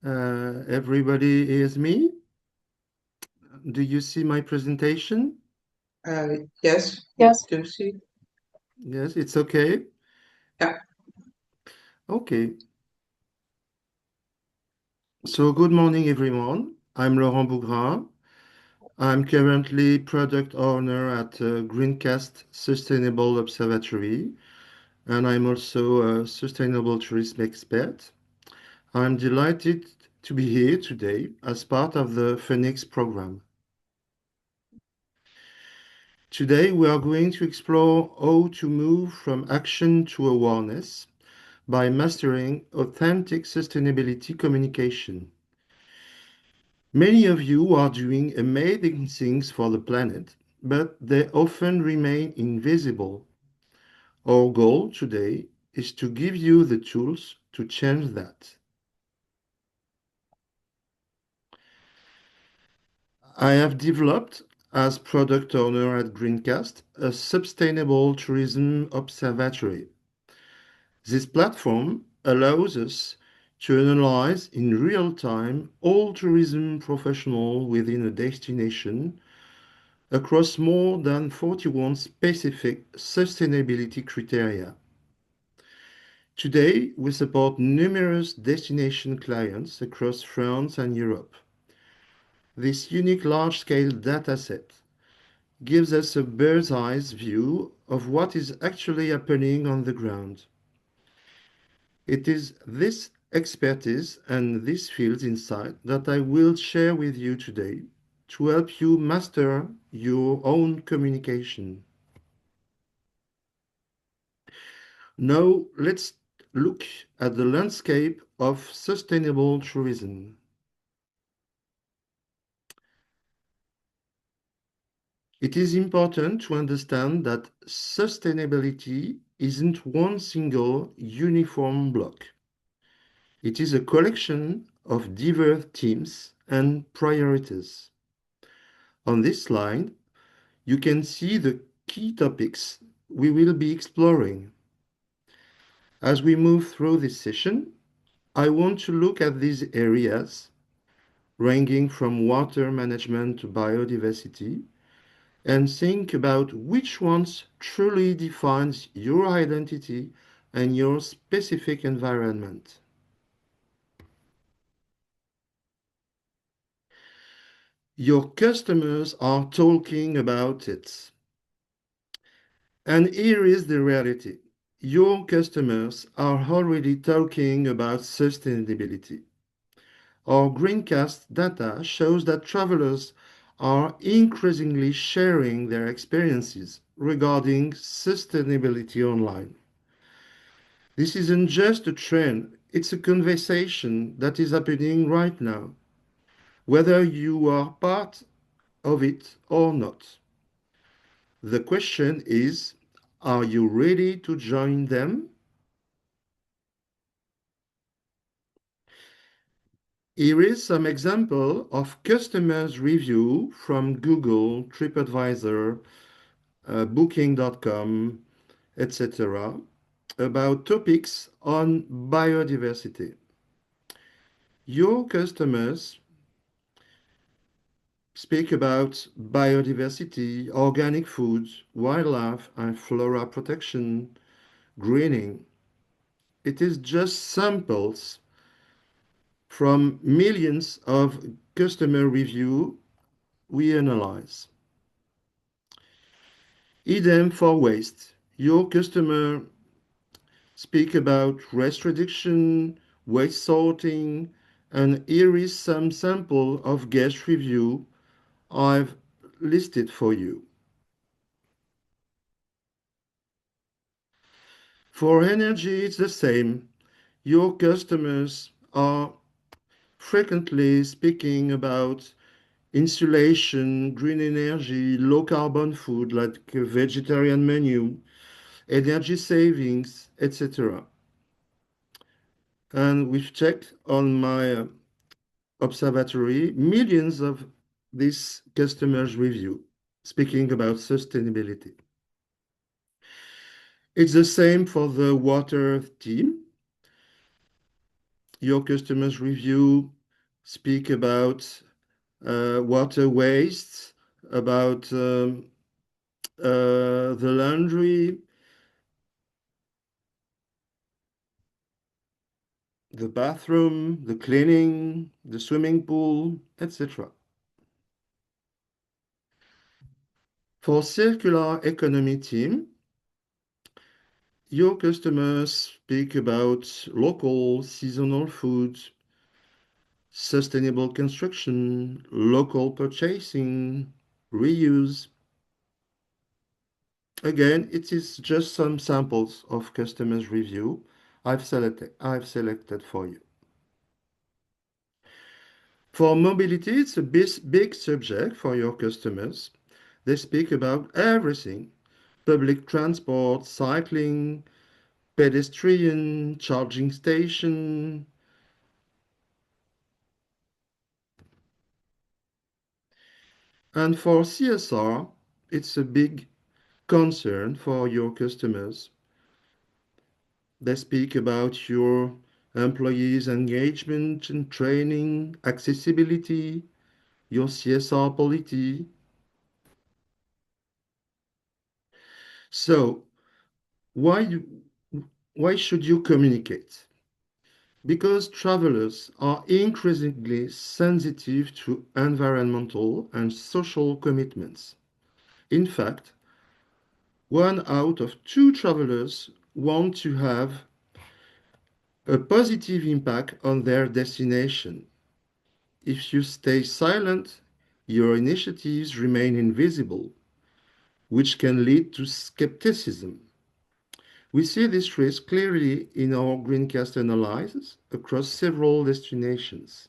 Everybody hears me? Do you see my presentation? Yes, we Yes. do see. Yes, it's okay. Yeah. Okay. So good morning, everyone. I'm Laurent Bougras. I'm currently product owner at Greencast Sustainable Observatory, and I'm also a sustainable tourism expert. I'm delighted to be here today as part of the Phoenix program. Today, we are going to explore how to move from action to awareness by mastering authentic sustainability communication. Many of you are doing amazing things for the planet, but they often remain invisible. Our goal today is to give you the tools to change that. I have developed, as product owner at Greencast, a sustainable tourism observatory. This platform allows us to analyze in real time all tourism professionals within a destination across more than 41 specific sustainability criteria. Today, we support numerous destination clients across France and Europe. This unique large-scale dataset gives us a bird's-eye view of what is actually happening on the ground. It is this expertise and this field insight that I will share with you today to help you master your own communication. Now, let's look at the landscape of sustainable tourism. It is important to understand that sustainability isn't one single uniform block. It is a collection of diverse themes and priorities. On this slide, you can see the key topics we will be exploring. As we move through this session, I want to look at these areas, ranging from water management to biodiversity, and think about which ones truly defines your identity and your specific environment. Your customers are talking about it. And here is the reality. Your customers are already talking about sustainability. Our Greencast data shows that travelers are increasingly sharing their experiences regarding sustainability online. This isn't just a trend, it's a conversation that is happening right now, whether you are part of it or not. The question is, are you ready to join them? Here is some example of customers' review from Google, TripAdvisor, Booking.com, etc., about topics on biodiversity. Your customers speak about biodiversity, organic foods, wildlife and flora protection, greening. It is just samples from millions of customer reviews we analyze. Idem for waste. Your customer speak about waste reduction, waste sorting, and here is some sample of guest review I've listed for you. For energy, it's the same. Your customers are frequently speaking about insulation, green energy, low carbon food like a vegetarian menu, energy savings, etc. And we've checked on my observatory millions of these customers review speaking about sustainability. It's the same for the water team. Your customers' review speak about water waste, about the laundry, the bathroom, the cleaning, the swimming pool, etc. For circular economy team, your customers speak about local seasonal foods, sustainable construction, local purchasing, reuse. Again, it is just some samples of customers' review I've selected for you. For mobility, it's a big subject for your customers. They speak about everything: public transport, cycling, pedestrian, charging station. And for CSR, it's a big concern for your customers. They speak about your employees' engagement and training, accessibility, your CSR policy. So, why, you- why should you communicate? Because travelers are increasingly sensitive to environmental and social commitments. In fact, 1 out of 2 travelers want to have a positive impact on their destination. If you stay silent, your initiatives remain invisible, which can lead to skepticism. We see this risk clearly in our greencast analysis across several destinations.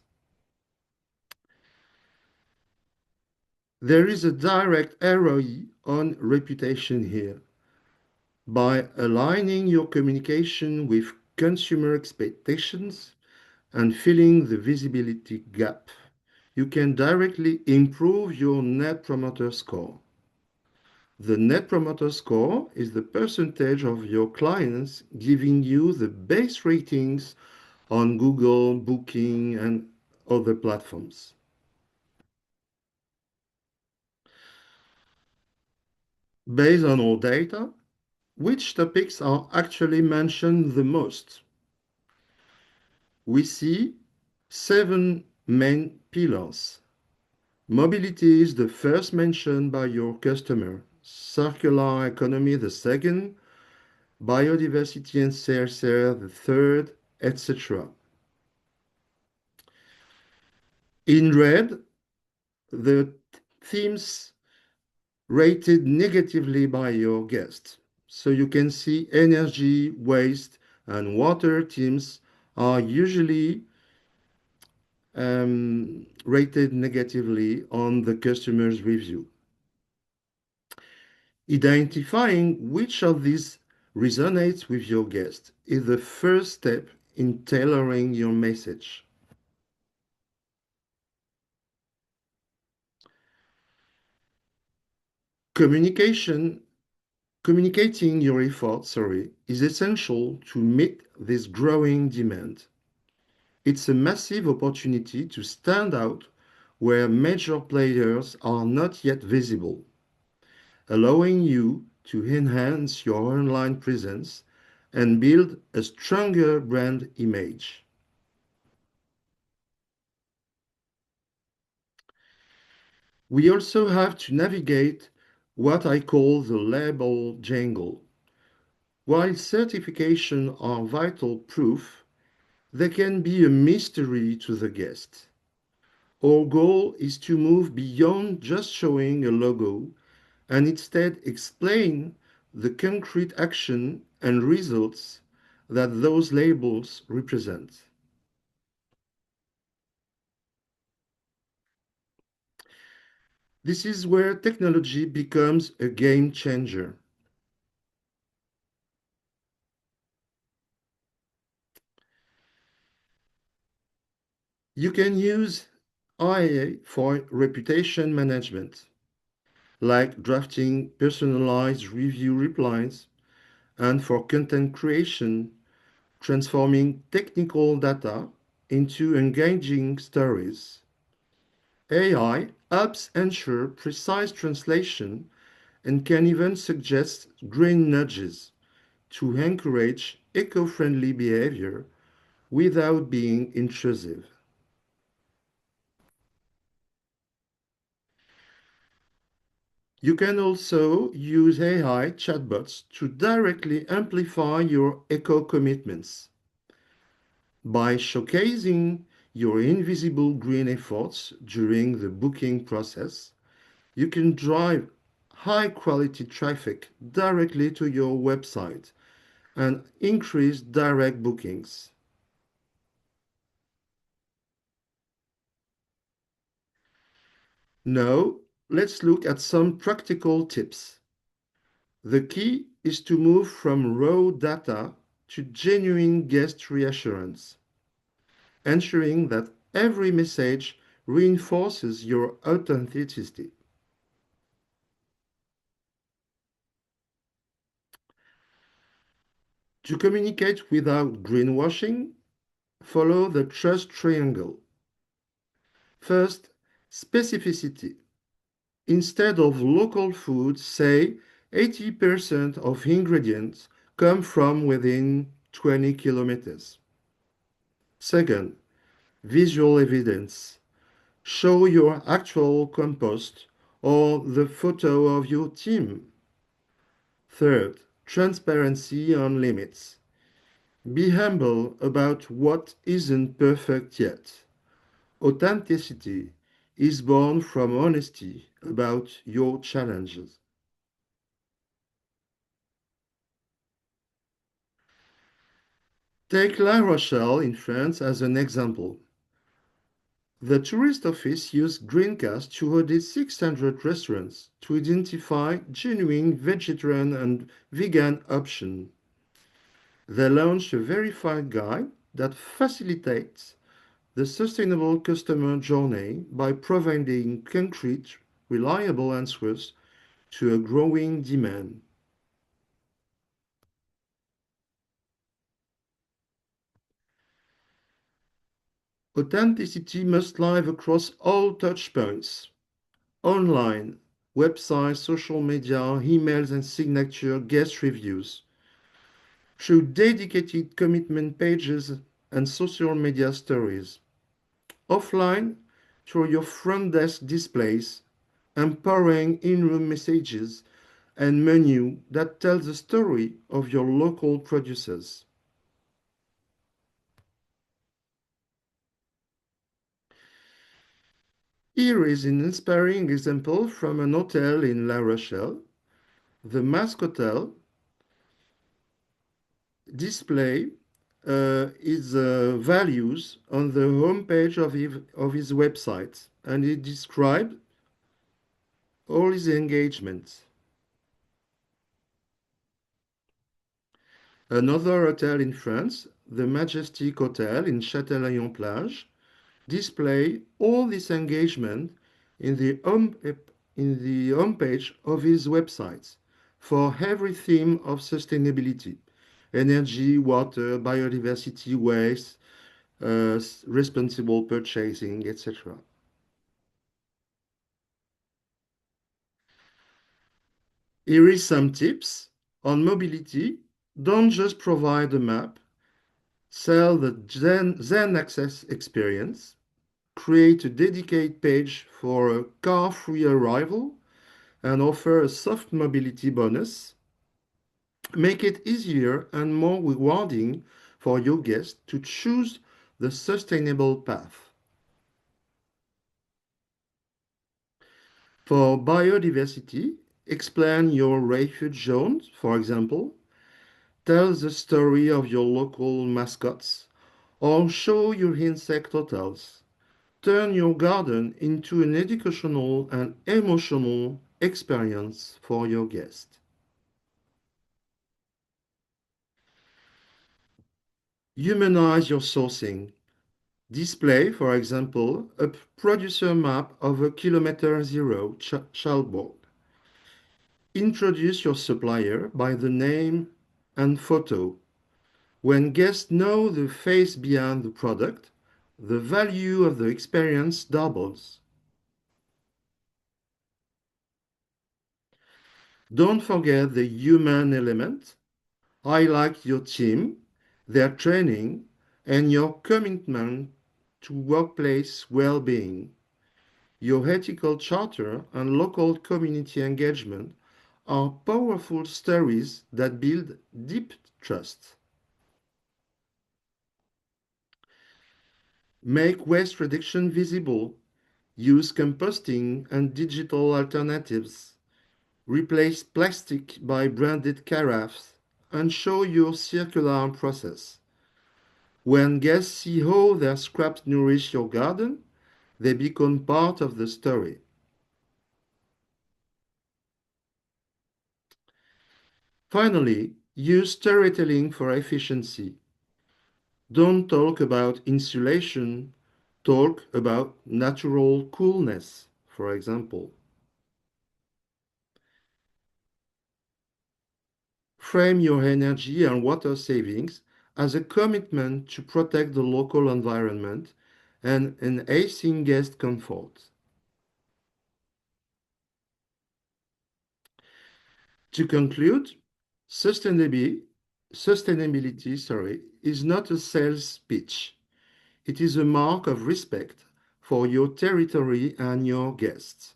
There is a direct ROI on reputation here. By aligning your communication with consumer expectations and filling the visibility gap, you can directly improve your Net Promoter Score. The Net Promoter Score is the percentage of your clients giving you the best ratings on Google, Booking, and other platforms. Based on our data, which topics are actually mentioned the most? We see 7 main pillars. Mobility is the first mentioned by your customer, circular economy the second, biodiversity and CSR the third, etc. In red, the themes rated negatively by your guest. So you can see energy, waste, and water themes are usually rated negatively on the customer's review. Identifying which of these resonates with your guest is the first step in tailoring your message. Communication, communicating your efforts, is essential to meet this growing demand. It's a massive opportunity to stand out where major players are not yet visible, allowing you to enhance your online presence and build a stronger brand image. We also have to navigate what I call the label jangle. While certification are vital proof, they can be a mystery to the guest. Our goal is to move beyond just showing a logo and instead explain the concrete action and results that those labels represent. This is where technology becomes a game changer. You can use IA for reputation management, like drafting personalized review replies, and for content creation, transforming technical data into engaging stories. AI helps ensure precise translation and can even suggest green nudges to encourage eco-friendly behavior without being intrusive. You can also use AI chatbots to directly amplify your eco commitments by showcasing your invisible green efforts during the booking process. You can drive high quality traffic directly to your website and increase direct bookings. Now, let's look at some practical tips. The key is to move from raw data to genuine guest reassurance, ensuring that every message reinforces your authenticity. To communicate without greenwashing, follow the trust triangle. First, specificity. Instead of local food, say 80% of ingredients come from within 20 kilometers. Second, visual evidence. Show your actual compost or the photo of your team. Third, transparency on limits. Be humble about what isn't perfect yet. Authenticity is born from honesty about your challenges. Take La Rochelle in France as an example. The tourist office used Greencast to audit 600 restaurants to identify genuine vegetarian and vegan options. They launched a verified guide that facilitates the sustainable customer journey by providing concrete, reliable answers to a growing demand. Authenticity must live across all touchpoints: online, websites, social media, emails and signature guest reviews, through dedicated commitment pages and social media stories, offline, through your front desk displays, empowering in-room messages and menu that tell the story of your local producers. Here is an inspiring example from an hotel in La Rochelle. The Mask Hotel display his values on the homepage of his website, and he described all his engagements. Another hotel in France, the Majestic Hotel in Châtelaillon-Plage, display all this engagement in the homepage of his website for every theme of sustainability: energy, water, biodiversity, waste, responsible purchasing, etc. Here is some tips on mobility. Don't just provide a map, sell the Zen Access experience. Create a dedicated page for a car-free arrival and offer a soft mobility bonus. Make it easier and more rewarding for your guests to choose the sustainable path. For biodiversity, explain your refuge zones, for example. Tell the story of your local mascots or show your insect hotels. Turn your garden into an educational and emotional experience for your guests. Humanize your sourcing. Display, for example, a producer map of a kilometer zero Chalbourg. Introduce your supplier by the name and photo. When guests know the face behind the product, The value of the experience doubles. Don't forget the human element. Highlight your team, their training, and your commitment to workplace well-being. Your ethical charter and local community engagement are powerful stories that build deep trust. Make waste reduction visible. Use composting and digital alternatives. Replace plastic by branded carafes and show your circular process. When guests see how their scraps nourish your garden, they become part of the story. Finally, use storytelling for efficiency. Don't talk about insulation, talk about natural coolness, for example. Frame your energy and water savings as a commitment to protect the local environment and enhancing guest comfort. To conclude, sustainability, sustainability, is not a sales pitch. It is a mark of respect for your territory and your guests.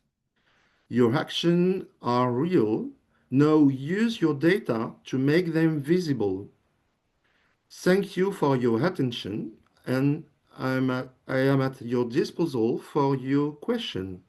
Your actions are real. Now use your data to make them visible. Thank you for your attention, and I am at your disposal for your question.